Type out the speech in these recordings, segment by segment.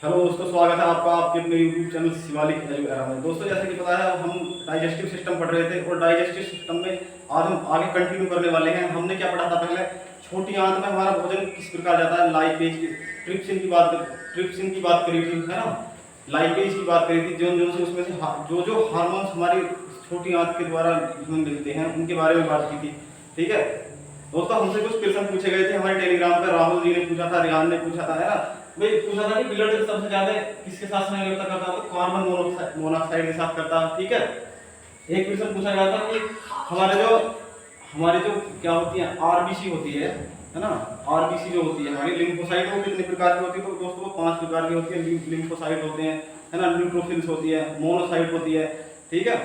Hello दोस्तों, स्वागत है आपका आपके अपने यूट्यूब चैनल शिवालिक एलोवेरा में। दोस्तों, जैसे कि पता है, हम डाइजेस्टिव सिस्टम पढ़ रहे थे और डाइजेस्टिव सिस्टम में आज हम आगे कंटिन्यू करने वाले हैं। हमने क्या पढ़ा था पहले? छोटी आंत में हमारा भोजन किस प्रकार जाता है, लाइपेज की, ट्रिप्सिन की बात करी थी, है ना। लाइपेज की बात करी थी, जो जो से उसमें से जो जो हार्मोन्स हमारी छोटी आंत के द्वारा हमें मिलते हैं उनके बारे में बात की थी। ठीक है दोस्तों, हमसे कुछ क्वेश्चन पूछे गए थे हमारे टेलीग्राम पर। राहुल जी ने पूछा था, रियान ने पूछा था, है ना। भाई पूछा था कि ब्लड सबसे ज्यादा किसके साथ संयोजकता करता है, तो कार्बन मोनोऑक्साइड के साथ करता है। ठीक है। एक क्वेश्चन पूछा गया था कि हमारे जो क्या होती है, आरबीसी होती है ना। आरबीसी जो होती है हमारी लिम्फोसाइट, वो कितने प्रकार की होती है? तो दोस्तों वो 5 प्रकार की होती है। लिम्फोसाइट होते हैं, है ना, न्यूट्रोफिल्स होती है, मोनोसाइट होती है। ठीक है।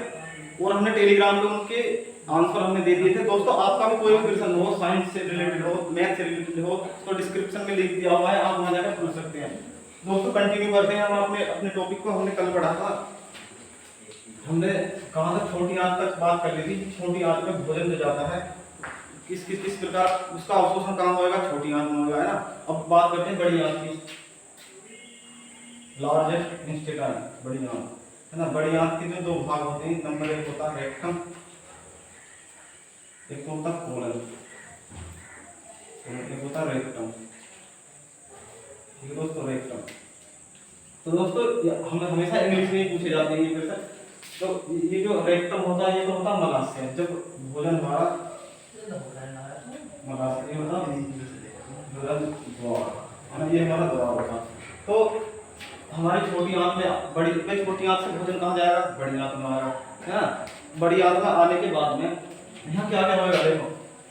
और हमने टेलीग्राम पे उनके आंसर हमने दे दिए थे। दोस्तों, आपका भी कोई भी क्वेश्चन हो, साइंस से रिलेटेड हो, मैथ से रिलेटेड हो, तो डिस्क्रिप्शन में लिंक दिया हुआ है, आप वहां जाकर पूछ सकते हैं। दोस्तों, कंटिन्यू करते हैं हम अपने अपने टॉपिक को। हमने कल पढ़ा था, हमने कहां तक छोटी आंत तक बात कर ली थी। छोटी आंत में भोजन जो जाता है किस प्रकार उसका अवशोषण कहां होगा? छोटी आंत में होगा, है ना। अब बात करते हैं बड़ी आंत की, लार्जेस्ट इंटेस्टाइन, बड़ी आंत, है ना। बड़ी आंत के जो 2 भाग होते हैं, नंबर 1 होता है रेक्टम, एक होता है कोलन, एक होता है रेक्टम। ठीक है दोस्तों, रेक्टम। तो दोस्तों, हमें हमेशा इंग्लिश में ही पूछे जाते हैं ये क्वेश्चन। तो ये जो रेक्टम होता है, ये तो होता है मलाशय। जब भोजन हमारा मलाशय होता है, भोजन द्वार, है ना, ये हमारा द्वार होता। तो हमारी छोटी आंत में छोटी आंत से भोजन कहाँ जाएगा? बड़ी आंत में आएगा, है ना। बड़ी आंत में आने के बाद में यहाँ क्या क्या होगा? देखो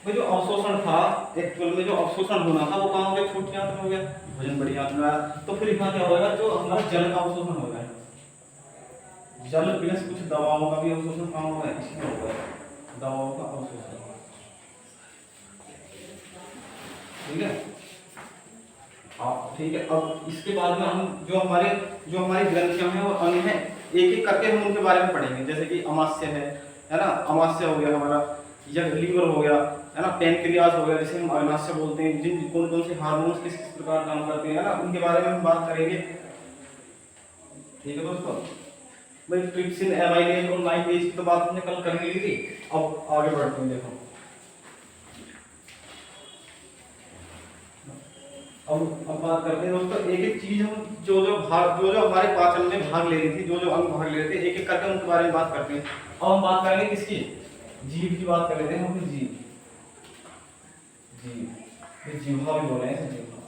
भाई, जो अवशोषण था, एक्चुअल में जो अवशोषण होना था वो कहाँ हो गया? छोटी आंत में हो गया, भोजन बड़ी आंत में आया। तो फिर यहाँ क्या होगा? जो हमारा जल का अवशोषण होगा, जल प्लस कुछ दवाओं का भी अवशोषण कहाँ होगा? इसमें होगा, दवाओं का अवशोषण। ठीक है। ठीक है। अब इसके बाद में हम जो हमारी ग्रंथियां हैं और अंग हैं, एक एक करके हम उनके बारे में पढ़ेंगे। जैसे कि अमाशय है ना, अमाशय हो गया हमारा, या लीवर हो गया, है ना, पैनक्रियाज हो गया, जिसे हम अग्नाशय बोलते हैं। जिन कौन कौन से हार्मोन्स किस किस प्रकार काम करते हैं, है ना, उनके बारे में हम बात करेंगे। ठीक है दोस्तों। भाई ट्रिप्सिन, एमाइलेज और लाइपेज की तो बात हमने कल कर ली थी। अब आगे बढ़ते हैं। देखो, अब बात करते हैं दोस्तों, एक एक चीज हम जो हमारे पाचन में भाग ले रही थी, जो अंग भाग ले रहे थे, एक एक करके उनके बारे में बात करते हैं। अब हम बात करेंगे किसकी? जीभ की बात कर लेते हैं हम। जीभ, जीभ, जीवा भी बोल रहे हैं, जीवा,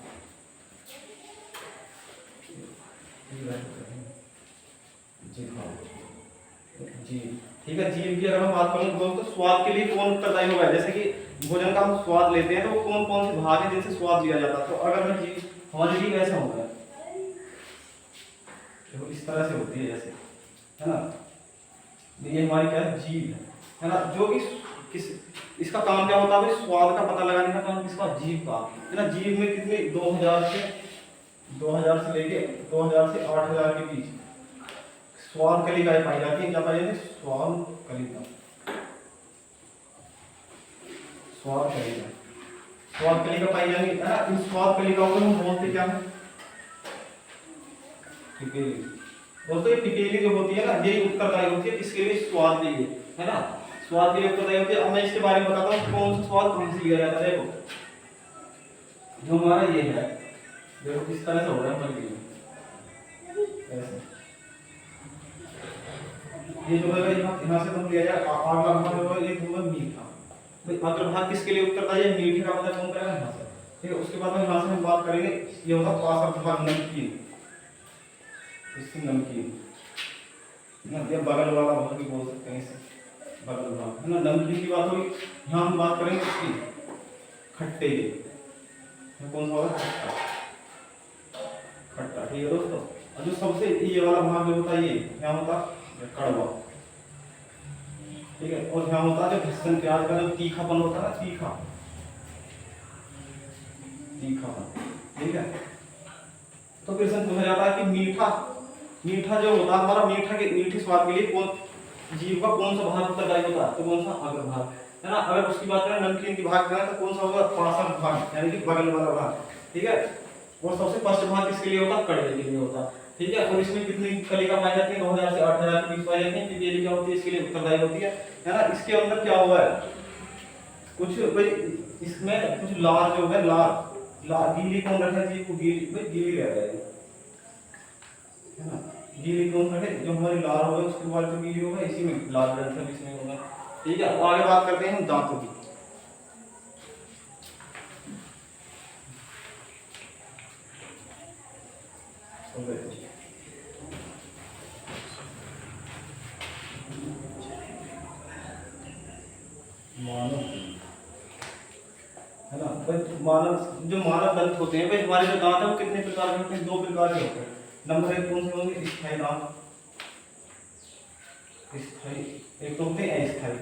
जीभ। ठीक है। जीभ की अगर हम बात करें दोस्तों, स्वाद के लिए कौन उत्तरदायी होगा? जैसे कि भोजन का हम स्वाद लेते हैं, तो वो कौन कौन से भाग हैं जिनसे स्वाद लिया जाता है? तो अगर मैं जीभ, हमारी जीभ ऐसा होता है, देखो इस तरह से होती है जैसे, है ना। ये हमारी क्या है? जीभ है ना। जो कि इसका काम क्या होता है? स्वाद का पता लगाने का काम किसका? जीभ का, है ना। जीभ में कितने 2000 से लेके 2000 से 8000 के बीच स्वाद कलिकाएं पाई जाती है। क्या पाई जाती है? स्वाद कलिका, स्वाद कलिका, स्वाद कलिका पाई जाएंगी, है ना। इन स्वाद कलिकाओं को हम बोलते क्या है? पिपेली। दोस्तों, ये पिपेली जो होती है ना, यही उत्तरदायी होती है इसके लिए, स्वाद के लिए, है ना। स्वाद के लिए उत्तरदायी होती है। अब मैं इसके बारे में बताता हूँ कौन सा स्वाद कहाँ से लिया जाता है। देखो, जो हमारा ये है, देखो किस तरह से हो रहा है, ऐसे ये जो है यहाँ से तुम लिया जाए, अगला भाग होगा, एक होगा मीठा। भाई अग्रभाग किसके लिए उत्तरदायी है? मीठे का मतलब कौन करेगा? यहाँ से। ठीक है। उसके बाद में यहाँ से हम बात करेंगे, ये होगा पार्श्व भाग, नमकीन, इससे नमकीन, ये बगल वाला भाग भी बोल सकते हैं, इसे बगल भाग, है ना। नमकीन की बात होगी। यहाँ हम बात करेंगे इसकी, खट्टे की, कौन सा होगा? खट्टा, खट्टा। ठीक है दोस्तों। और जो सबसे ये वाला भाग जो होता है, ये क्या होता है? कड़वा। ठीक है। और यहाँ होता है जो घिसन प्याज का जो तीखापन होता है ना, तीखा, तीखापन। ठीक है। तो क्वेश्चन पूछा जाता है कि मीठा जो होता है हमारा, मीठे स्वाद के लिए कौन जीव का कौन सा भाग उत्तरदायी होता है? तो कौन सा? अग्रभाग, है ना। अगर उसकी बात करें नमकीन की भाग करें तो कौन सा होगा? पार्श्व भाग, यानी कि बगल वाला भाग। ठीक है। और सबसे फर्स्ट भाग किसके लिए होता, कड़वे के लिए होता। ठीक है, और इसमें कितनी कलिका पाई जाती है, 2000 से 8000 के बीच पाई जाती है। पीपीएली क्या होती है, इसके लिए उत्तरदायी होती है ना। इसके अंदर क्या हुआ है, कुछ भाई इसमें कुछ लार जो है, लार गीली कौन रखा है जी को, गीली भाई गीली रह रहा है ना। गीली कौन रखे, जो हमारी लार होगा उसके बाद जो गीली होगा इसी में लाल ग्रंथ इसमें होगा। ठीक है, आगे बात करते हैं हम दांतों की। मानव है ना, मानव जो मानव दंत होते हैं भाई, हमारे जो दांत है वो कितने प्रकार के होते हैं, 2 प्रकार के होते हैं। नंबर 1 कौन से होंगे, स्थायी दांत, स्थायी, एक तो होते हैं अस्थायी,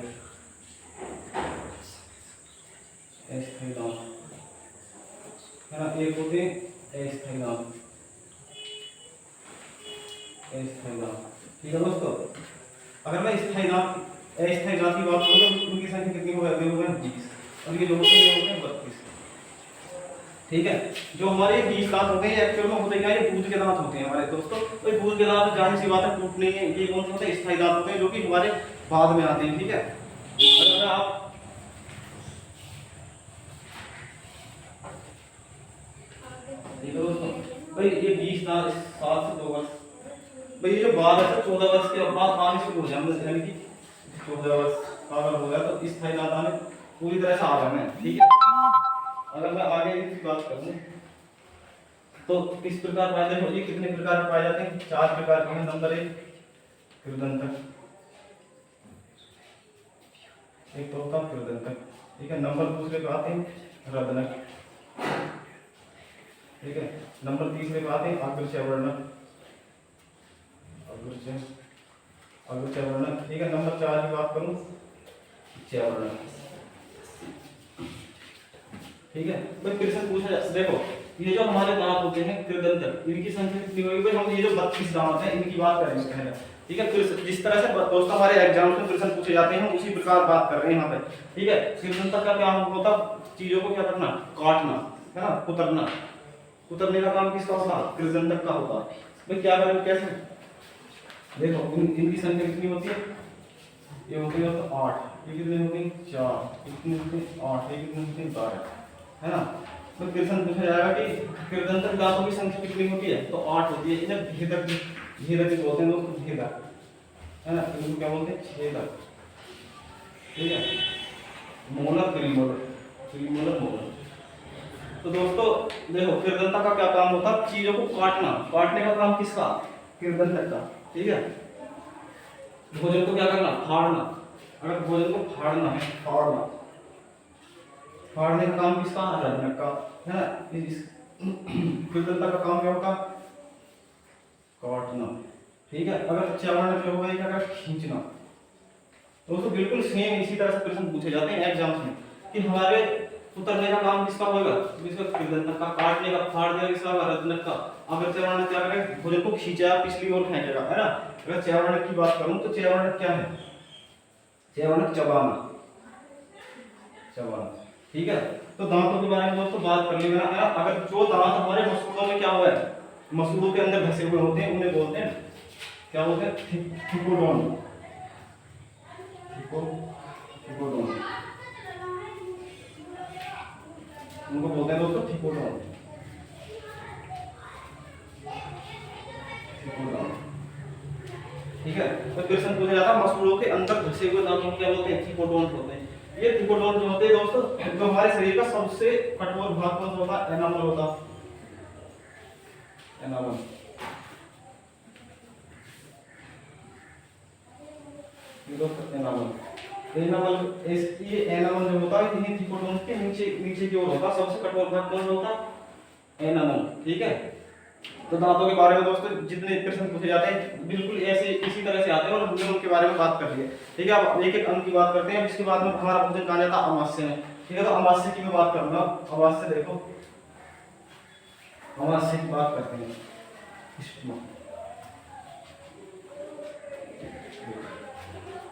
अस्थायी दांत है ना, एक होते हैं अस्थायी दांत, अस्थायी दांत। ठीक है दोस्तों, अगर मैं स्थायी दांत अस्थायी दांत की बात करूँ तो उनकी संख्या कितनी हो जाती है, 20, और ये जो होते हैं 32। ठीक है, जो हमारे 20 दांत होते हैं एक्चुअल में होते क्या है, बूझ के दांत होते हैं हमारे दोस्तों। तो बूझ के दांत जाहिर सी बात है टूटने हैं, ये कौन से होते हैं, स्थायी दांत होते हैं, जो कि हमारे बाद में आते हैं। ठीक है, अगर आप दोस्तों भाई ये 20 दांत 7 से 2 वर्ष, भाई ये जो बाद है 14 वर्ष के बाद आने शुरू हो जाए, यानी कि 14 वर्ष का अगर हो गया तो स्थायी दांत आने पूरी तरह से आ गए हैं। ठीक है, अगर मैं आगे की बात करूं तो किस प्रकार पाए जाते हैं, ये कितने प्रकार के पाए जाते हैं, 4 प्रकार के हैं। नंबर 1 कृदंतक, एक तो होता कृदंतक। ठीक है, नंबर दूसरे पे आते हैं रदनक। ठीक है, नंबर तीसरे पे आते हैं अग्रचैवर्णक, अग्रचैवर्णक। ठीक है, नंबर 4 की बात करूं चैवर्णक। ठीक है, भाई क्वेश्चन पूछा जाए, देखो ये जो हमारे दांत होते हैं कृदंतक, इनकी संख्या कितनी होगी भाई, हम ये जो 32 दांत हैं इनकी बात करेंगे पहले। ठीक है, फिर जिस तरह से दोस्तों हमारे एग्जाम में क्वेश्चन पूछे जाते हैं हम उसी प्रकार बात कर रहे हैं यहाँ पे। ठीक है, कृदंतक का क्या होता, चीजों को क्या करना, काटना है ना, कुतरना। कुतरने का काम किसका होता, कृदंतक का होता। भाई क्या करें, कैसे, देखो इनकी संख्या कितनी होती है, ये होती है 8, ये कितनी होती है 4, ये कितनी होती है 8, ये कितनी होती है 12, है ना। तो क्वेश्चन पूछा जाएगा कि कृदंतक दांतों की संख्या कितनी होती है, तो 8 होती है। इन्हें भेदक, भेदक बोलते हैं दोस्तों, भेदक है ना, इनको क्या बोलते हैं, छेदक। ठीक है, मोलर, प्रीमोलर, प्रीमोलर, मोलर। तो दोस्तों देखो कृदंतक का क्या काम होता है, चीजों को काटना, काटने का काम किसका, कृदंतक का। ठीक है, भोजन को क्या करना, फाड़ना, अगर भोजन को फाड़ना है, फाड़ना, फाड़ने का काम किसका, रदनक का, है ना। कृदंतक का काम क्या होता, काटना। ठीक है, अगर चैवर्णक जो होगा ये क्या करता, खींचना। दोस्तों बिल्कुल सेम इसी तरह से प्रश्न पूछे जाते हैं एग्जाम्स में कि हमारे उतरने का काम किसका होगा, किसका, कृदंतक का, काटने का, फाड़ देगा किसका, रदनक का। अगर चैवर्णक क्या करेगा, भोजन को खींचा पिछली ओर फेंकेगा, है ना। अगर चैवर्णक की बात करूं तो चैवर्णक क्या है, चैवर्णक चबाना, चबाना। ठीक है, तो दांतों के बारे में दोस्तों बात कर ली मैंने, है ना। अगर जो दांत हमारे मसूड़ों में क्या हुआ है, मसूड़ों के अंदर धसे हुए होते हैं उन्हें बोलते हैं, क्या बोलते हैं, थिकोडोन, थिकोडोन, उनको बोलते हैं दोस्तों थिकोडोन, थिकोडोन। ठीक है, तो क्वेश्चन पूछा जाता है मसूड़ों के अंदर धसे हुए दांतों को क्या बोलते हैं, थिकोडोन बोलते हैं। ये थिकोडोन जो होते हैं दोस्तों, जो हमारे शरीर का सबसे कठोर भाग कौन सा होता है, एनामल होता है, एनामल। ये दोस्तों एनामल, एनामल, ये एनामल जो होता है इन्हीं थिकोडोन के नीचे, नीचे की ओर होता है। सबसे कठोर भाग कौन सा होता है, एनामल। ठीक है, तो दांतों के बारे में दोस्तों जितने प्रश्न पूछे जाते हैं बिल्कुल ऐसे इसी तरह से आते हैं, और हमने उनके बारे में बात कर ली है। ठीक है, अब एक एक अंक की बात करते हैं। इसके बाद में हमारा भोजन कहा जाता है अमावस्या में। ठीक है, तो अमावस्या की मैं बात करूंगा। अमावस्या देखो, अमावस्या की बात करते हैं,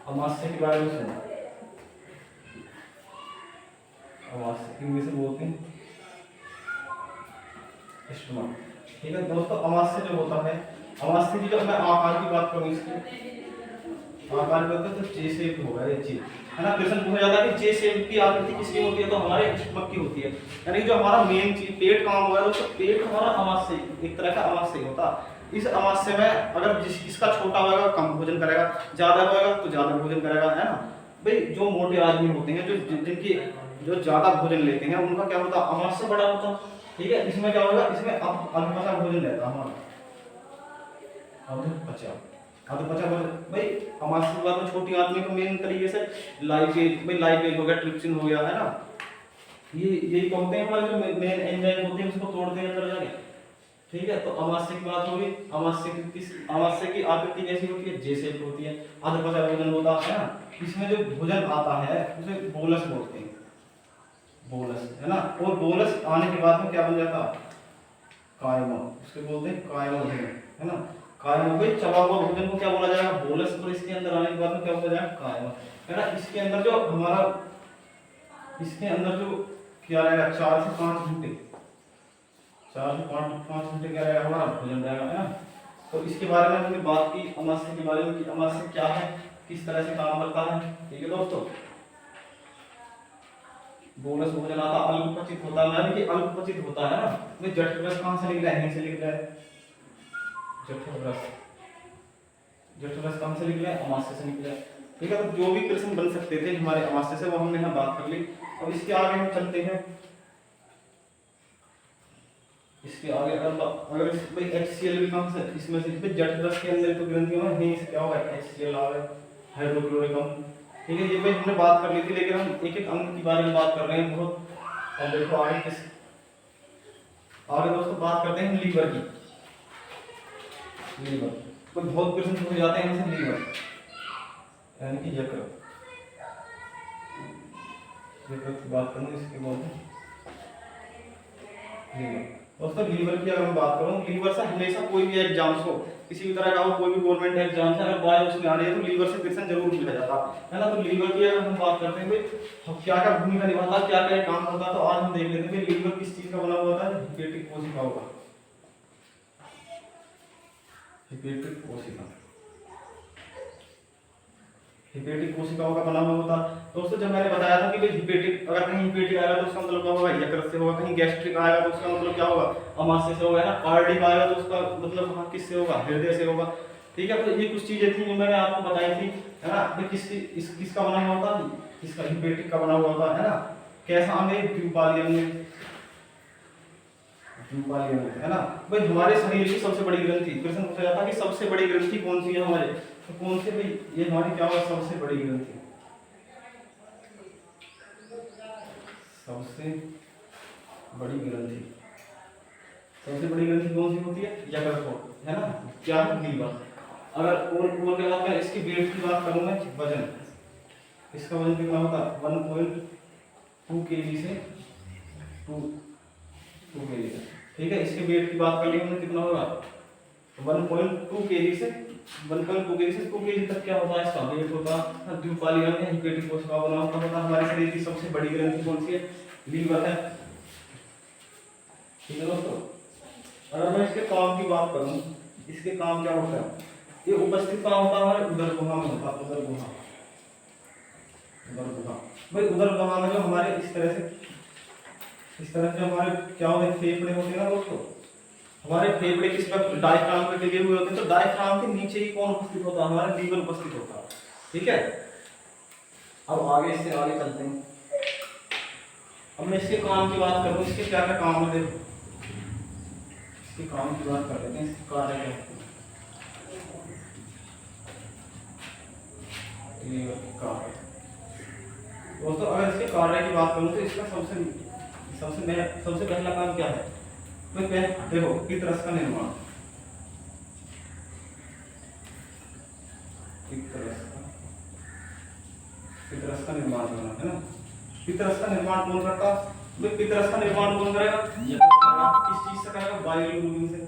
अमावस्या के बारे में सुनो। अमावस्या इंग्लिश में बोलते हैं स्टमक। ठीक है दोस्तों, अमाशय जो होता है, अमाशय की जब मैं आकार की बात करूँ, इसकी आकार में होता है तो जे शेप होगा, ये जे, है ना। क्वेश्चन पूछा जाता है कि जे शेप की आकृति किसकी होती है, तो हमारे स्टमक की होती है। यानी जो हमारा मेन चीज पेट काम होगा, तो पेट हमारा अमाशय, एक तरह का अमाशय होता है। इस अमाशय में अगर जिसका छोटा होगा कम भोजन करेगा, ज्यादा होगा तो ज्यादा भोजन करेगा, है ना भाई। जो मोटे आदमी होते हैं, जो जिनकी जो ज्यादा भोजन लेते हैं, उनका क्या होता है, अमाशय बड़ा होता है। ठीक है, इसमें क्या होगा, इसमें अल्पपचा भोजन रहता है हमारा, अल्पपचा, अल्पपचा भोजन भाई। अमाशय के बाद में छोटी आदमी को मेन तरीके से लाइपेज, भाई लाइपेज हो गया, ट्रिप्सिन हो गया, है ना। ये यही कहते हैं हमारे जो मेन एंजाइम होते हैं, उसको तोड़ते हैं अंदर जाके। ठीक है, तो अमाशय की बात होगी। अमाशय की आकृति कैसी होती है, जे शेप होती है। अधपचा भोजन होता है ना, इसमें जो भोजन आता है उसे बोलस बोलते हैं, बोलस, है ना। और बोलस आने के बाद में क्या बन जाता है, कायमा, उसके बोलते हैं कायमा भोजन, है ना। कायमा भाई चबा हुआ भोजन को क्या बोला जाएगा, बोलस। और इसके अंदर आने के बाद में क्या बोला जाएगा, कायमा, है ना। इसके अंदर जो हमारा, इसके अंदर जो क्या रहेगा, 4 से 5 घंटे, 4 से 5 घंटे क्या रहेगा, हमारा भोजन रहेगा, है ना। तो इसके बारे में हमने बात की, अमाशय के बारे में कि अमाशय क्या है, किस तरह से काम करता है। ठीक है दोस्तों, बोलस भोजन आता, अल्पपचित होता है, यानी कि अल्पपचित होता है ना। तो जठररस कहां से निकला है, यहीं से निकला है, जठररस, जठररस कहां से निकला है, अमाशय से निकला है। ठीक है, तो जो भी प्रश्न बन सकते थे हमारे अमाशय से, वो हमने यहाँ बात कर ली। अब इसके आगे हम चलते हैं, इसके आगे अगर भाई HCl भी कहां से, इसमें से जठररस के अंदर तो ग्रंथियों में यहीं से क्या होगा, HCl आ गया, हाइड्रोक्लोरिक अम्ल। ठीक है, ये भाई हमने बात कर ली थी, लेकिन हम एक एक अंग की बारे में बात कर रहे हैं बहुत। अब देखो आगे किस, आगे दोस्तों बात करते हैं लीवर की। लीवर तो बहुत क्वेश्चन पूछे जाते हैं हमसे, लीवर यानी कि यकृत, यकृत की बात करूँ, इसके बोलते हैं लीवर। दोस्तों लीवर की अगर मैं बात करूँ, लीवर से हमेशा कोई भी एग्जाम्स हो, किसी भी तरह का हो, कोई भी गवर्नमेंट एग्जाम से अगर बायो उसमें आ रही है, तो लीवर से क्वेश्चन जरूर पूछा जाता है ना। तो लीवर की अगर हम बात करते हैं भाई, क्या क्या भूमिका निभाता है, क्या क्या काम करता है, तो आज हम देख लेते हैं लीवर किस चीज का बना हुआ होता है, हिपेटिक कोशिकाओं का, हिपेटिक कोशिका, हिपेटिक कोशिकाओं का बना हुआ होता है। दोस्तों जब मैंने बताया था कि भाई हिपेटिक, अगर कहीं हिपेटिक आएगा तो उसका मतलब क्या होगा, यकृत से होगा। कहीं गैस्ट्रिक आएगा तो उसका मतलब क्या होगा, अमाशय से होगा, है ना। कार्डिक आएगा तो उसका मतलब हाँ किससे होगा, हृदय से होगा। ठीक है, तो ये कुछ चीजें थी जो मैंने आपको बताई थी, है ना। भाई किसका बना हुआ होता है, इसका हिपेटिक का बना हुआ होता है ना। कैसा अंग है, द्विपाली अंग, द्विपाली अंग, है ना। भाई हमारे शरीर की सबसे बड़ी ग्रंथि, प्रश्न पूछा जाता है कि सबसे बड़ी ग्रंथि कौन सी है हमारे, तो कौन से भाई, ये हमारी क्या होगा, सबसे बड़ी ग्रंथि, सबसे बड़ी ग्रंथि, सबसे बड़ी ग्रंथि कौन सी होती है, यकृत, है ना। क्या लीवर। अगर और क्या बात करें, इसकी वेट की बात करूं मैं, वजन, इसका वजन कितना होता है, 1.2 kg से 2 kg से। ठीक है, इसके वेट की बात कर ली हमने, कितना होगा, 1.2 kg से 1.2 kg से 2 kg तक क्या होता है, इसका वेट होता है। द्विपाली अंग हिपेटिक कोशिका बना होता है। हमारे शरीर की सबसे बड़ी ग्रंथि कौन सी है, लीवर है। ठीक है दोस्तों, अगर मैं इसके काम की बात करूं, इसके काम क्या होता है, ये उपस्थित कहाँ होता है, हमारे उदर गुहा में होता है, उदर गुहा, उदर गुहा। भाई उदर गुहा में जो हमारे इस तरह से जो हमारे क्या होते हैं, फेफड़े होते हैं ना दोस्तों, हमारे फेफड़े किस पर डायफ्राम पे टिके हुए होते हैं। तो डायफ्राम के नीचे ही कौन उपस्थित होता है, हमारा लीवर उपस्थित होता है। ठीक है, अब आगे इससे आगे चलते हैं। अब मैं इसके काम की बात करूं, इसके क्या क्या काम होते हैं, इसके काम की बात कर लेते हैं, इसके कार्य क्या होते हैं, लीवर के कार्य। दोस्तों अगर इसके कार्य की बात करूं, तो इसका सबसे पहला काम क्या है, तो देखो पित्त रस का निर्माण, पित्त रस का निर्माण करना, है ना। पित्त रस का निर्माण कौन करता है, तो पित्त रस का निर्माण कौन करेगा, किस चीज से करेगा, बाइलिरुबिन से,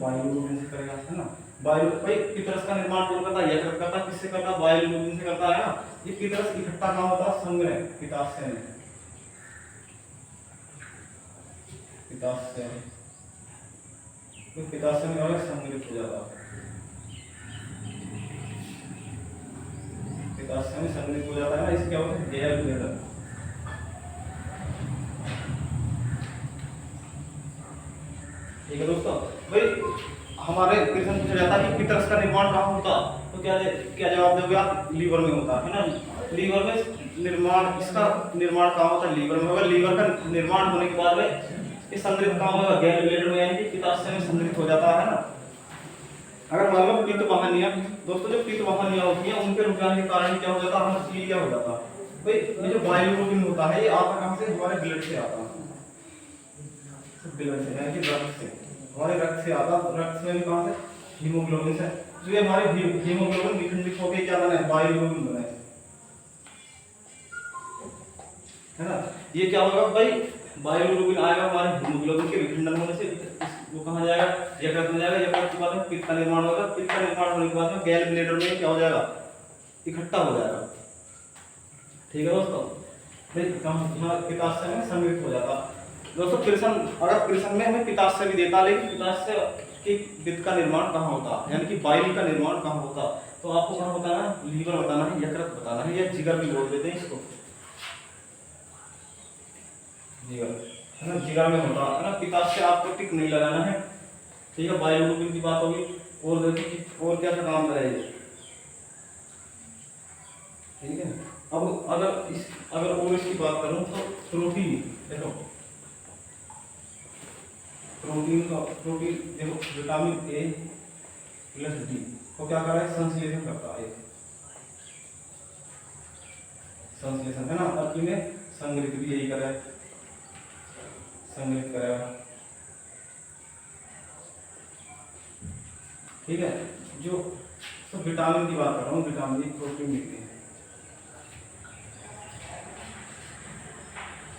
बाइलिरुबिन से करेगा, है ना। बायो भाई पितरस का निर्माण कौन करता है? यकृत करता है। किससे करता है? बायोग्लोबिन से करता है ना। ये पितरस इकट्ठा कहाँ होता है? संग्रह, पित्ताशय में, पित्ताशय में, तो पित्ताशय में क्या होगा? संग्रहित हो जाता है, पित्ताशय में संग्रहित हो जाता है ना। इससे क्या होता है? गैल ब्लैडर। ठीक है दोस्तों, भाई हमारे क्वेश्चन पूछा जाता है कि पितरस का निर्माण कहाँ होता, तो क्या क्या जवाब दोगे आप? लीवर में होता है ना। लीवर में निर्माण, इसका निर्माण कहाँ होता है? लीवर में होगा। लीवर का निर्माण होने के बाद में ये संग्रहित कहाँ होगा? गैल ब्लैडर में, यानी कि पित्ताशय में संग्रहित हो जाता है ना। अगर मान लो पित्त वाहिनियां, दोस्तों जो पित्त वाहिनियां होती हैं उनके रुक जाने के कारण क्या हो जाता है? हमारा हो जाता है। भाई ये जो बायोग्लोबिन होता है ये आता कहाँ से? हमारे ब्लड से आता है, ब्लड से, यानी कि रक्त से, हमारे रक्त से आता है। रक्त में भी कहाँ से? हीमोग्लोबिन से। तो ये हमारे हीमोग्लोबिन विखंडित होकर क्या बना है? बायोग्लोबिन बना है ना। ये क्या होगा भाई? बायोग्लोबिन आएगा हमारे हीमोग्लोबिन के विखंडन होने से, वो कहाँ जाएगा? यकृत में जाएगा। यकृत के बाद में पित्त का निर्माण होगा। पित्त का निर्माण होने के बाद में गैल ब्लैडर में क्या हो जाएगा? इकट्ठा हो जाएगा। ठीक है दोस्तों, यहाँ पित्ताशय में संग्रहित हो जाता। दोस्तों कृष्ण, अगर कृष्ण में हमें पित्ताशय भी देता, लेकिन पित्ताशय के वित्त का निर्माण कहाँ होता, यानी कि बाइल का निर्माण कहाँ होता, तो आपको कहाँ बताना है? लीवर बताना है, यकृत बताना है, या जिगर भी बोल देते हैं इसको, जिगर है ना, जिगर में होता है ना। पित्ताशय आपको टिक नहीं लगाना है। ठीक है, बायोग्लोबिन की बात होगी। और देखो कि और क्या क्या काम करेगा। ठीक है, अब अगर और इसकी बात करूं तो प्रोटीन, देखो प्रोटीन देखो, विटामिन ए प्लस डी को क्या कर रहा है? संश्लेषण करता है, संश्लेषण है ना। अब इन्हें संग्रहित भी यही करे, संग्रहित करेगा। ठीक है, जो तो विटामिन की बात कर रहा हूँ, विटामिन प्रोटीन मिलती है।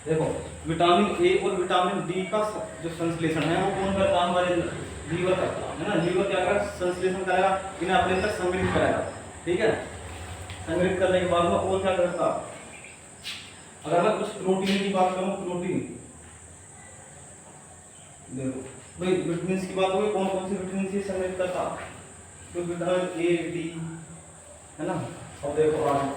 देखो विटामिन ए और विटामिन डी का जो संश्लेषण है वो कौन करता है? हमारे लीवर करता है ना। लीवर क्या करेगा? संश्लेषण करेगा, इन्हें अपने अंदर संग्रहित करेगा। ठीक है, संग्रहित करने के बाद में और क्या करता? अगर मैं कुछ प्रोटीन की बात करूं, प्रोटीन देखो भाई, विटामिन की बात होगी, कौन कौन सी विटामिन से संग्रहित करता? तो विटामिन ए, डी है ना। अब देखो आगे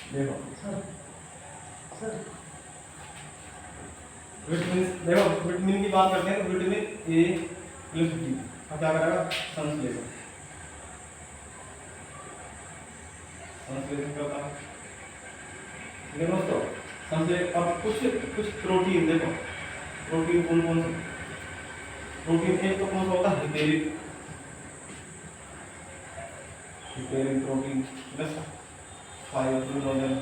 देखो विटामिन, देखो विटामिन की बात करते हैं तो विटामिन ए प्लस डी क्या करेगा? संश्लेषण, संश्लेषण करता है। ठीक है दोस्तों, संश्लेषण। अब कुछ प्रोटीन देखो, प्रोटीन कौन कौन से? प्रोटीन एक तो कौन सा होता है? हिपेरिक, हिपेरिक प्रोटीन प्लस फाइब्रिनोजन,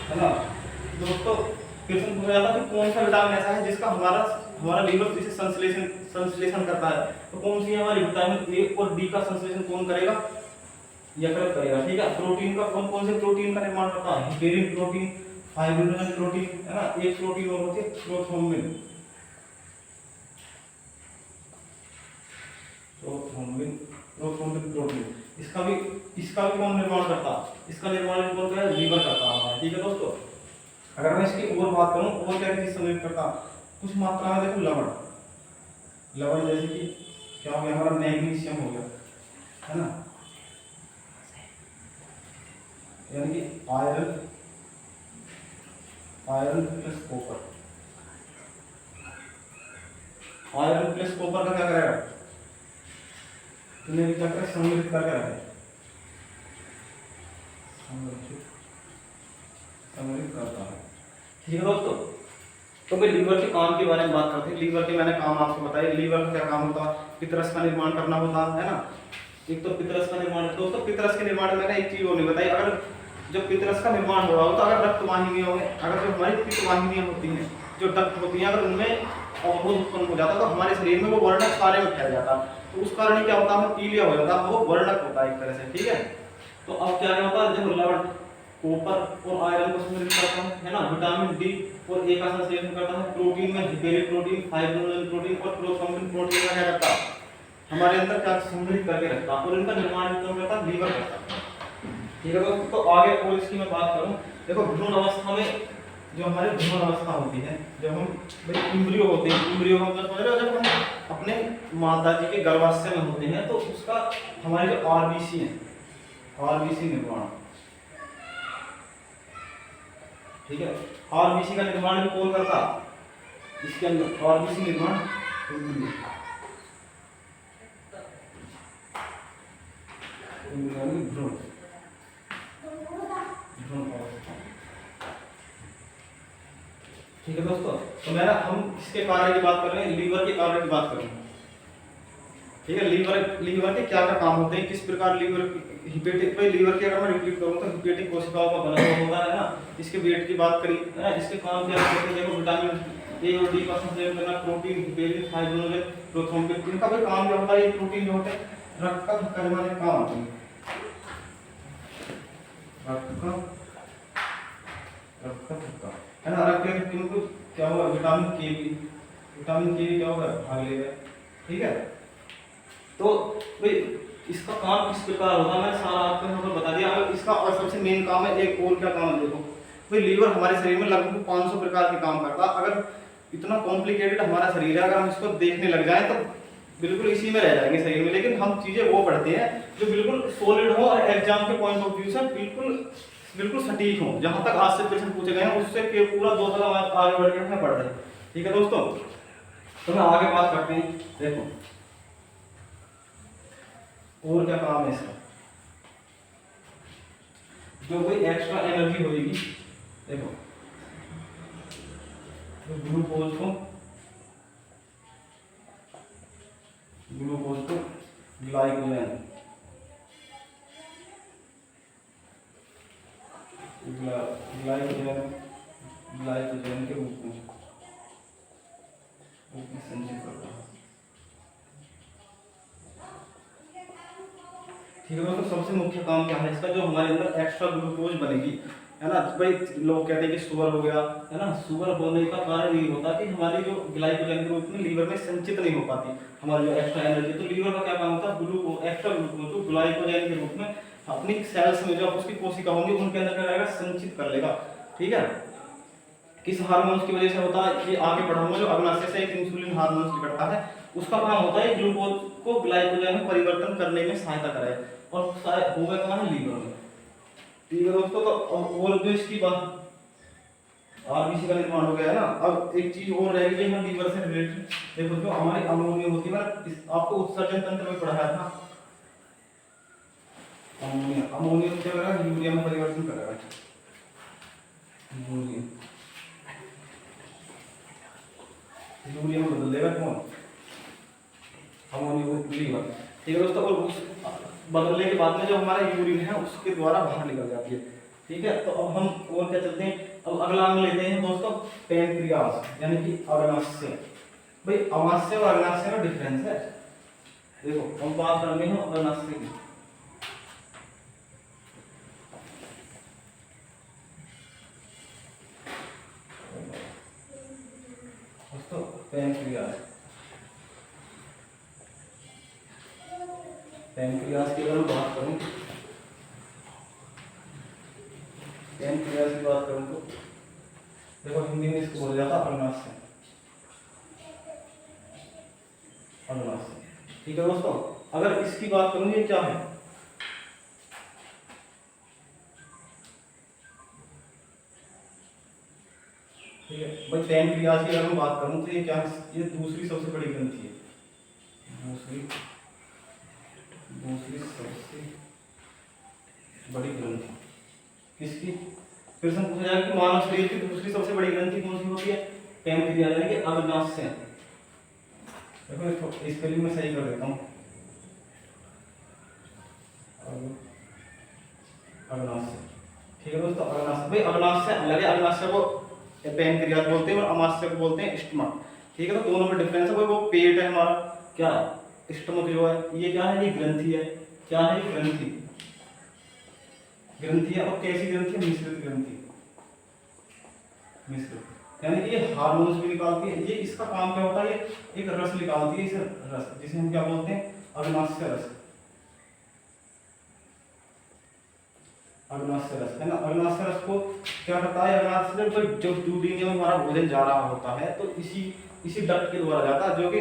है ना। दोस्तों क्वेश्चन पूछा जाता है कि कौन सा विटामिन ऐसा है जिसका हमारा लीवर इसे संश्लेषण करता है, तो कौन सी है हमारी? विटामिन ए और डी का संश्लेषण कौन करेगा? यकृत करेगा। ठीक है, प्रोटीन का कौन कौन से प्रोटीन का निर्माण करता है? हिपेरिन प्रोटीन, फाइब्रिनोजन प्रोटीन, है ना। एक प्रोटीन और होती है प्रोथ्रोम्बिन, प्रोथ्रोम्बिन प्रोटीन। इसका भी कौन निर्माण करता? इसका निर्माण कौन करता है? लीवर करता है। ठीक है दोस्तों, अगर मैं इसकी और बात करूं, और क्या चीज संग्रहित करता? कुछ मात्रा में देखो लवण, लवण जैसे कि क्या हो गया हमारा? मैग्नीशियम हो गया, है ना, यानी कि iron plus copper, iron plus copper का क्या करेगा? इन्हें क्या करेगा? संग्रहित करके रखे, संग्रहित करता है। ठीक है दोस्तों, तो मैं लीवर के काम के बारे में बात करते हैं। लीवर के मैंने काम आपको बताया। लीवर का क्या काम होता है? पित्तरस का निर्माण करना होता है ना। एक तो पित्तरस का निर्माण, दोस्तों पित्तरस के निर्माण में मैंने एक चीज और नहीं बताई। अगर जब पित्तरस का निर्माण हो रहा हो तो अगर रक्त वाहिनियां होंगे, अगर जो हमारी पित्त वाहिनियां होती हैं, जो डक्ट होती हैं, अगर उनमें अवरोध उत्पन्न हो जाता तो हमारे शरीर में वो वर्णक सारे में फैल जाता। तो उस कारण क्या होता है, पीलिया हो जाता, वो वर्णक होता है एक तरह से, ठीक है। तो अब क्या होता है, देखो लवण कॉपर और आयरन को संश्लेषण करता है ना, विटामिन डी और ए का संश्लेषण करता है, प्रोटीन में हिपेरिक प्रोटीन, फाइब्रोनेल प्रोटीन और प्रोथ्रोम्बिन प्रोटीन का क्या करता है, हमारे अंदर क्या सम्मिलित करके रखता है और इनका निर्माण कौन करता है, लीवर करता है, ठीक है दोस्तों। तो आगे और इसकी मैं बात करूं, देखो भ्रूण अवस्था में जो हमारे भ्रूण अवस्था होती है, जब हम भाई एम्ब्रियो होते हैं, एम्ब्रियो हम समझ रहे हो, जब हम अपने माता जी के गर्भाशय में होते हैं तो उसका हमारे जो आरबीसी है, आरबीसी निर्माण, ठीक है, आरबीसी का निर्माण भी कौन करता, इसके अंदर आरबीसी निर्माण भ्रूण, ठीक है दोस्तों। तो मैं हम इसके कार्य की बात कर रहे हैं, लीवर के कार्य की बात कर रहे हैं, ठीक है। लीवर के क्या क्या काम होते हैं, किस प्रकार लीवर हिपेटिक भाई लीवर के अगर मैं रिपीट करूं तो हिपेटिक कोशिकाओं का बना हुआ होता है ना, इसके वेट की बात करी है ना, इसके काम क्या होते हैं, देखो विटामिन ए और डी का संश्लेषण करना, प्रोटीन, हिपेरिक, फाइब्रोनेल, प्रोथ्रोम्बिन, इनका भी काम क्या होता है, ये प्रोटीन जो होते हैं रक्त का धक्का जमाने का काम आते हैं, रक्त का धक्का है ना, रक्त के धक्के में क्या होगा, विटामिन के भी क्या होगा, भाग लेगा, ठीक है। तो भाई इसका काम किस प्रकार होता है, मैंने सारा आपको यहाँ पर बता दिया। अब इसका और सबसे मेन काम है, एक और क्या काम है, देखो भाई लीवर हमारे शरीर में लगभग 500 प्रकार के काम करता है। अगर इतना कॉम्प्लिकेटेड हमारा शरीर है, अगर हम इसको देखने लग जाएं तो बिल्कुल इसी में रह जाएंगे शरीर में, लेकिन हम चीजें वो पढ़ते हैं जो बिल्कुल सॉलिड हो और एग्जाम के पॉइंट ऑफ व्यू से बिल्कुल सटीक हो, जहां तक आज से क्वेश्चन पूछे गए हैं उससे पूरा 2 साल आगे बढ़ के हमें पढ़ रहे हैं, ठीक है दोस्तों। तो मैं आगे बात करते हैं, देखो और क्या काम है इसका, जो कोई एक्स्ट्रा एनर्जी होगी, देखो ग्लूकोज को ग्लाइकोजन के रूप में संचित करता है, ठीक है दोस्तों। सबसे मुख्य काम क्या है इसका, जो हमारे अंदर एक्स्ट्रा ग्लूकोज बनेगी, है ना भाई, लोग कहते हैं कि शुगर हो गया, है ना, शुगर होने का कारण ये होता है कि हमारी जो ग्लाइकोजन के रूप में लीवर में संचित नहीं हो पाती हमारी जो एक्स्ट्रा एनर्जी, तो लीवर का क्या काम होता है, एक्स्ट्रा ग्लूकोज को ग्लाइकोजन के रूप में अपनी सेल्स में जो उसकी कोशिका होंगी उनके अंदर क्या करेगा, संचित कर लेगा, ठीक है। किस हार्मोन्स की वजह से होता है, ये आगे बढ़ाऊंगा, जो अग्नाशय से एक इंसुलिन हार्मोन निकलता है, उसका काम होता है ग्लूकोज को ग्लाइकोजन में परिवर्तन करने में सहायता करे, और होगा कहाँ है, लीवर में, ठीक है दोस्तों। तो और जो इसकी बात आरबीसी का निर्माण हो गया है ना, अब एक चीज और रहेगी जो हम लीवर से रिलेटेड, देखो जो हमारी अमोनिया होती है ना, आपको उत्सर्जन तंत्र में पढ़ाया था, अमोनिया क्या करेगा, यूरिया में परिवर्तन करेगा, यूरिया में बदल देगा कौन, अमोनिया को लीवर, ठीक है दोस्तों। और उस बदलने के बाद में जो हमारा यूरिन है उसके द्वारा बाहर निकल जाती है, ठीक है। तो अब हम और क्या चलते हैं, अब अगला अंग लेते हैं दोस्तों, पैंक्रियास यानी कि अग्नाशय। भाई अग्नाशय और अग्नाशय में डिफरेंस है, देखो हम बात कर रहे हैं अग्नाशय की, दोस्तों पैंक्रियास की अगर मैं बात करूं, पैंक्रियास की बात करूं तो देखो हिंदी में इसको बोला जाता है अग्नाशय, ठीक है दोस्तों। अगर इसकी बात करूं, ये क्या है, ठीक है भाई, पैंक्रियास की अगर मैं बात करूं तो ये क्या है, ये दूसरी सबसे बड़ी ग्रंथि है, दूसरी सबसे बड़ी ग्रंथि किसकी, फिर से पूछा जाएगा कि मानव शरीर की दूसरी सबसे बड़ी ग्रंथि कौन सी होती है, पैंक्रियास यानी कि अग्नाशय। देखो स्पेलिंग में सही कर देता हूँ, अग्नाशय, ठीक है दोस्तों। अग्नाशय भाई, अग्नाशय अलग है, अग्नाशय को पैंक्रियास बोलते हैं और अमाशय को बोलते हैं स्टमक, ठीक है, तो दोनों में डिफरेंस है। वो पेट है हमारा, क्या स्टमक जो है ये क्या है, ये ग्रंथि है। क्या है ये, ग्रंथि, ग्रंथि है। और कैसी ग्रंथि है, मिश्रित ग्रंथि, मिश्रित, यानी कि ये हार्मोन्स भी निकालती है। ये इसका काम क्या होता है, ये एक रस निकालती है, इसे रस, जिसे हम क्या बोलते हैं, अग्नाशय रस, अग्नाशय रस है ना। अग्नाशय रस को क्या करता है, अग्नाशय रस जब दुर्दीन में हमारा भोजन जा रहा होता है तो इसी डक्ट के द्वारा जाता है, जो कि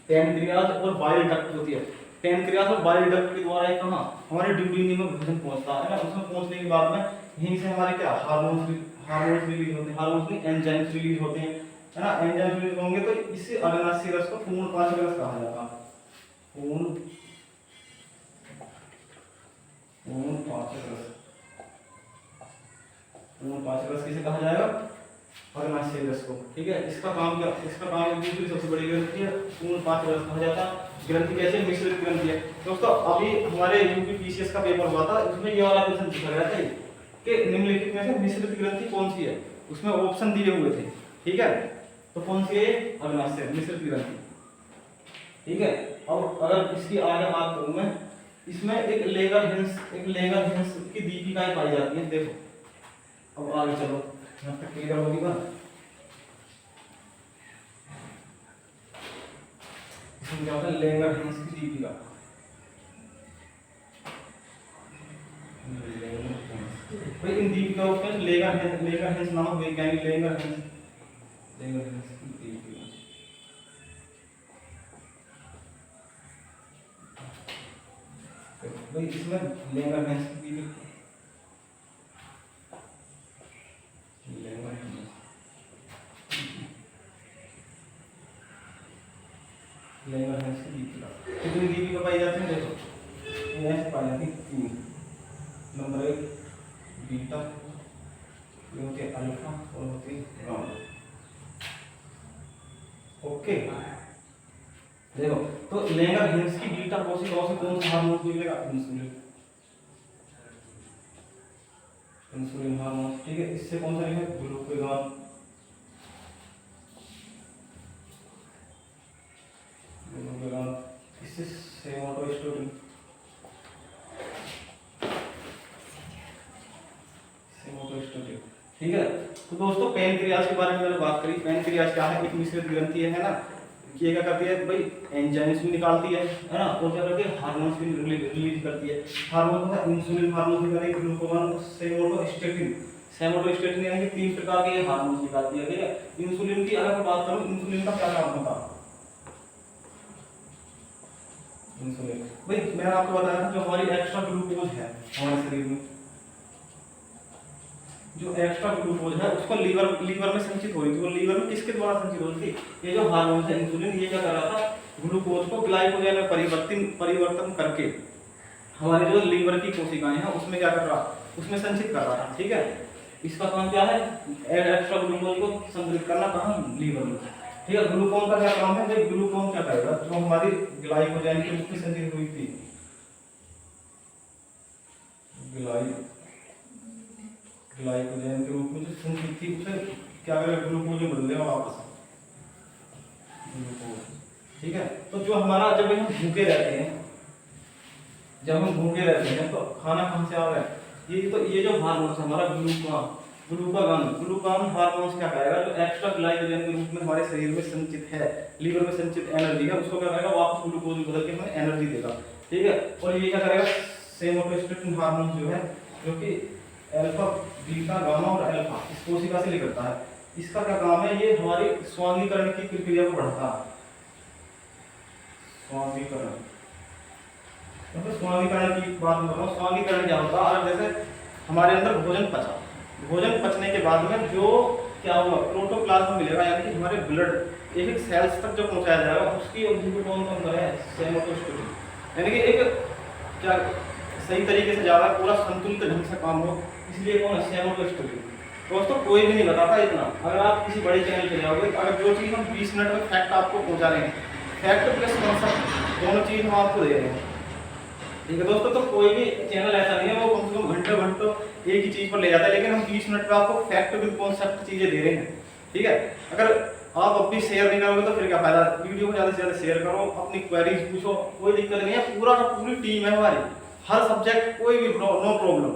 पैनक्रियाज और बाइल डक्ट होती है। पैनक्रियाज और बाइल डक्ट के द्वारा ये कहाँ, हमारे ड्यूडेनियम में भोजन पहुंचता है ना। उसमें पहुंचने के बाद में यहीं से हमारे क्या हार्मोन्स रिलीज होते हैं, हार्मोन्स नहीं एंजाइम्स रिलीज होते हैं, है ना। एंजाइम्स रिलीज होंगे तो इसे अग्नाशय रस को पूर्ण पाचक रस कहा जाता है। पूर्ण पाचक रस, पूर्ण पाचक रस किसे कहा जाएगा, अग्नाशय रस को। ठीक है, इसका काम क्या, इसका काम दूसरी सबसे बड़ी ग्रंथि है, पूर्ण पाचक रस कहा जाता है। ग्रंथि कैसे, मिश्रित ग्रंथि है। दोस्तों अभी हमारे यूपीपीसीएस का पेपर हुआ था, इसमें ये वाला क्वेश्चन पूछा गया था कि निम्नलिखित में से मिश्रित ग्रंथि कौन सी है। उसमें ऑप्शन दिए हुए थे, ठीक है, तो कौन सी है, अग्नाशय मिश्रित ग्रंथि। ठीक है, अब अगर इसकी आगे बात करूं मैं, इसमें एक लेगरहिंस की दीपिकाएं पाई जाती है। देखो अब आगे चलो, यहाँ तक क्लियर होगी ना। इसमें क्या होता है, लेगरहिंस की दीपिका, भाई इन दीपिकाओं का लेगरहिंस नाम वैज्ञानिक लेगरहिंस की दीपिका। भाई इसमें लेगरहिंस की दीपिका, लेगरहिंस की दीपिका कितनी दीपिका पाई जाती है, देखो यहाँ पाई जाती है 3। नंबर 1 बीटा, ये होती है अल्फा और होती है गामा। ओके, देखो तो लेगरहिंस की बीटा कोशिकाओं से कौन सा हार्मोन निकलेगा, इंसुलिन, इंसुलिन हार्मोन। ठीक है, इससे कौन सा निकलेगा, ग्लूकागॉन, ग्लूकागॉन। इससे सेमोटोस्टेरोन, सेमोटोस्टेरोन। ठीक है, तो दोस्तों पैनक्रियाज के बारे में मैंने बात करी। पैनक्रियाज क्या है, एक मिश्रित ग्रंथि है ना। ये क्या करती है भाई, एंजाइम्स भी निकालती है ना, और क्या करती है, हार्मोन्स भी रिलीज करती है। हार्मोन का इंसुलिन हार्मोन निकालती है, ग्लूकागॉन, सेमोटोस्टेटिन, सेमोटोस्टेटिन यानी कि 3 प्रकार के हार्मोन्स निकालती है। ठीक है, इंसुलिन की अगर मैं बात करूं, इंसुलिन का क्या काम होता है, इंसुलिन भाई मैंने आपको बताया था जो हमारी एक्स्ट्रा ग्लूकोज है हमारे शरीर में, जो एक्स्ट्रा ग्लूकोज है उसको लीवर में संचित हो रही थी। वो लीवर में किसके द्वारा संचित हो रही थी, ये जो हार्मोन है इंसुलिन, ये क्या कर रहा था, ग्लूकोज को ग्लाइकोजन में परिवर्तन करके हमारे जो लीवर की कोशिकाएं हैं उसमें क्या कर रहा, उसमें संचित कर रहा था। ठीक है, इसका काम क्या है, एक्स्ट्रा ग्लूकोज को संग्रहित करना, कहाँ, लीवर में। ठीक है, ग्लूकोन का क्या काम है, भाई ग्लूकोन क्या करेगा, जो हमारी ग्लाइकोजन के रूप में संचित हुई थी, ग्लाइकोजन के रूप में जो संचित थी, उसे क्या करेगा, ग्लूकोज में बदल देगा वापस, ग्लूकोज। ठीक है, तो जो हमारा जब हम भूखे रहते हैं, जब हम भूखे रहते हैं तो खाना कहाँ से आ रहा है, ये जो हार्मोन हमारा ग्लूकागॉन हार्मोन क्या करेगा, जो एक्स्ट्रा ग्लाइकोजन के रूप में हमारे शरीर में संचित है, लीवर में संचित एनर्जी है, उसको क्या करेगा, वापस ग्लूकोज में बदल के हमें एनर्जी देगा। ठीक है, और ये क्या करेगा, सेमोटोस्टेटिन हार्मोन जो है, जो कि अल्फा, बीटा, गामा और अल्फा इस कोशिका से निकलता है। इसका क्या काम है, ये हमारी स्वांगीकरण की प्रक्रिया को बढ़ाता है, स्वांगीकरण। मतलब स्वांगीकरण की बात कर रहा हूँ, स्वांगीकरण क्या होता है, जैसे हमारे अंदर भोजन पचा, भोजन पचने के बाद में जो क्या होगा, प्रोटोप्लाज्म मिलेगा, यानी कि हमारे ब्लड एक सेल्स तक जो पहुंचाया जाएगा, उसकी अवधि को कौन करे, सेमोटोस्टेटिन, यानी कि एक क्या सही तरीके से जा रहा है, पूरा संतुलित ढंग से काम हो, इसलिए कौन है, सेमोटोस्टेटिन। दोस्तों कोई भी नहीं बताता इतना, अगर आप किसी बड़े चैनल पे जाओगे, अगर जो चीज़ हम 20 मिनट में फैक्ट आपको पहुंचा रहे हैं, फैक्ट प्लस कॉन्सेप्ट दोनों चीज़ हम आपको दे रहे हैं। ठीक है दोस्तों, तो कोई भी चैनल ऐसा नहीं है वो कम से कम घंटों एक ही चीज़ पर ले जाता है, लेकिन हम 20 मिनट में आपको फैक्ट विद कॉन्सेप्ट चीज़ें दे रहे हैं। ठीक है, अगर आप अब भी शेयर नहीं करोगे तो फिर क्या फायदा। वीडियो को ज़्यादा से ज़्यादा शेयर करो, अपनी क्वेरीज पूछो, कोई दिक्कत नहीं है। पूरा का पूरी टीम है हमारी, हर सब्जेक्ट कोई भी नो प्रॉब्लम,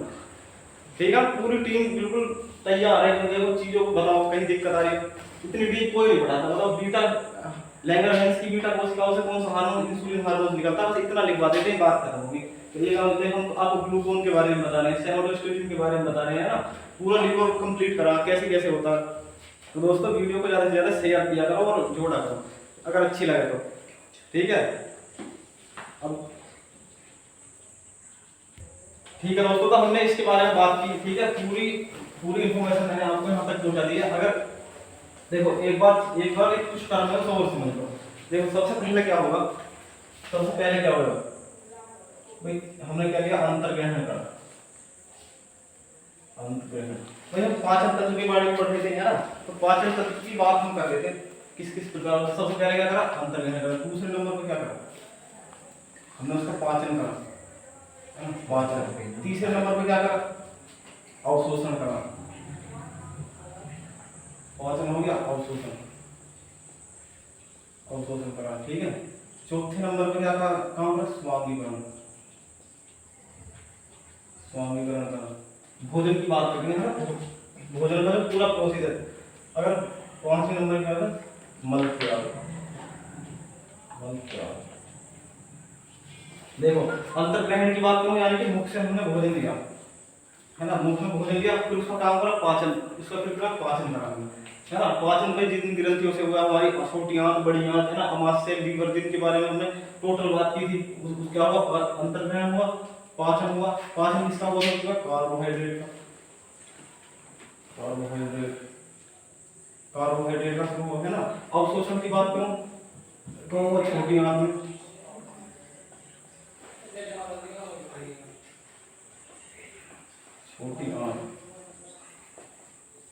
ठीक है। पूरी टीम बिल्कुल तैयार है। देखो चीज़ों को बताओ, कहीं दिक्कत आ रही है, इतनी डीप कोई नहीं पढ़ाता। बताओ बीटा लैंगरहैंस की बीटा कोशिकाओं से कौन सा हार्मोन, इंसुलिन हार्मोन निकलता है, बस इतना लिखवा देते हैं, बात खत्म होगी। तो ये हम आपको ग्लूकोन के बारे में बता रहे हैं, सेरोटोनिन के बारे में बता रहे हैं ना, पूरा लिवर कंप्लीट करा कैसे कैसे होता है। तो दोस्तों वीडियो को ज़्यादा से ज़्यादा शेयर किया करो और जोड़ा करो अगर अच्छी लगे तो, ठीक है। अब ठीक है दोस्तों, तो हमने इसके बारे में बात की, ठीक है। पूरी इंफॉर्मेशन मैंने आपको यहाँ तक पहुँचा दी है। अगर देखो एक बार एक कुछ टर्म है तो और समझ लो। देखो सबसे पहले क्या होगा, भाई हमने क्या किया, अंतर्ग्रहण करा। अंतर्ग्रहण भाई हम पाचन तंत्र के बारे में पढ़ रहे थे ना, तो पाचन तंत्र की बात हम कर रहे थे किस किस प्रकार। सबसे पहले क्या करा, अंतर्ग्रहण करा। दूसरे नंबर पर क्या करा, हमने उसका पाचन करा, पाचन। तीसरे नंबर पे क्या करा, अवशोषण करा। पाचन हो गया, अवशोषण करा, ठीक है। चौथे नंबर पे क्या काम करा, स्वांगीकरण करा। भोजन की बात करेंगे ना, भोजन का पूरा प्रोसीजर। अगर पांचवें नंबर क्या है, मल त्याग। देखो अंतर्ग्रहण की बात करूं, यानी कि मुख से हमने भोजन लिया, है ना, मुख में भोजन लिया, फिर उसका काम करा पाचन, इसका फिर पाचन करा, है ना। पाचन में जिन ग्रंथियों से हुआ, हमारी छोटी आंत, बड़ी आंत, है ना, अमाशय, लीवर, जिनके बारे में हमने टोटल बात की थी, क्या हुआ, अंतर्ग्रहण हुआ, पाचन हुआ। पाचन किसका हुआ, कार्बोहाइड्रेट का शुरू हुआ, है ना। अवशोषण की बात करूं तो छोटी आंत में,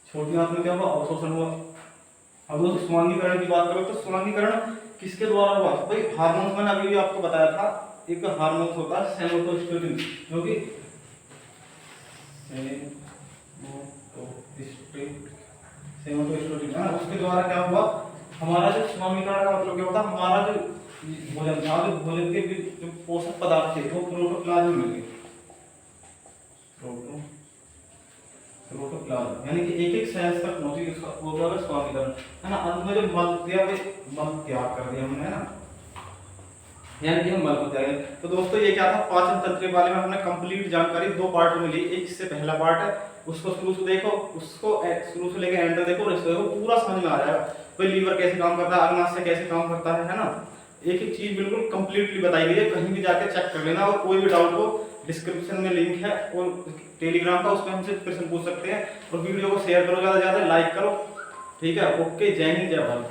छोटी आंत में क्या हुआ, अवशोषण हुआ। अब दोस्तों स्वांगीकरण की बात करो तो स्वांगीकरण किसके द्वारा हुआ, भाई हार्मोन्स मैंने अभी भी आपको बताया था, एक हार्मोन होता है सेरोटोनिन, जो कि सेरोटोनिन है, उसके द्वारा क्या हुआ, हमारा जो स्वांगीकरण का मतलब क्या होता है, हमारा जो भोजन था, जो भोजन के जो पोषक पदार्थ थे वो प्रोटोप्लाज्म में मिल गए। प्रोटोप्लाज्म यानी कि एक सेल्स तक पहुंची, वो क्या है, स्वांगीकरण, है ना। अंत में जो मल दिया, मल त्याग कर दिया हमने, है ना, यानी कि हम मल को त्याग। तो दोस्तों ये क्या था, पाचन तंत्र के बारे में हमने कंप्लीट जानकारी दो पार्ट में ली। एक इससे पहला पार्ट है, उसको शुरू से देखो, उसको शुरू से लेकर एंड तक देखो, इसको पूरा समझ में आ जाएगा। भाई लीवर कैसे काम करता है, अग्नाशय कैसे काम करता है ना। एक एक चीज बिल्कुल कंप्लीटली बताई गई है, कहीं भी जाके चेक कर लेना। और कोई भी डाउट हो, डिस्क्रिप्शन में लिंक है और टेलीग्राम का, उसमें हमसे क्वेश्चन पूछ सकते हैं। और वीडियो को शेयर करो, ज़्यादा से ज़्यादा लाइक करो, ठीक है। ओके, जय हिंद, जय भारत।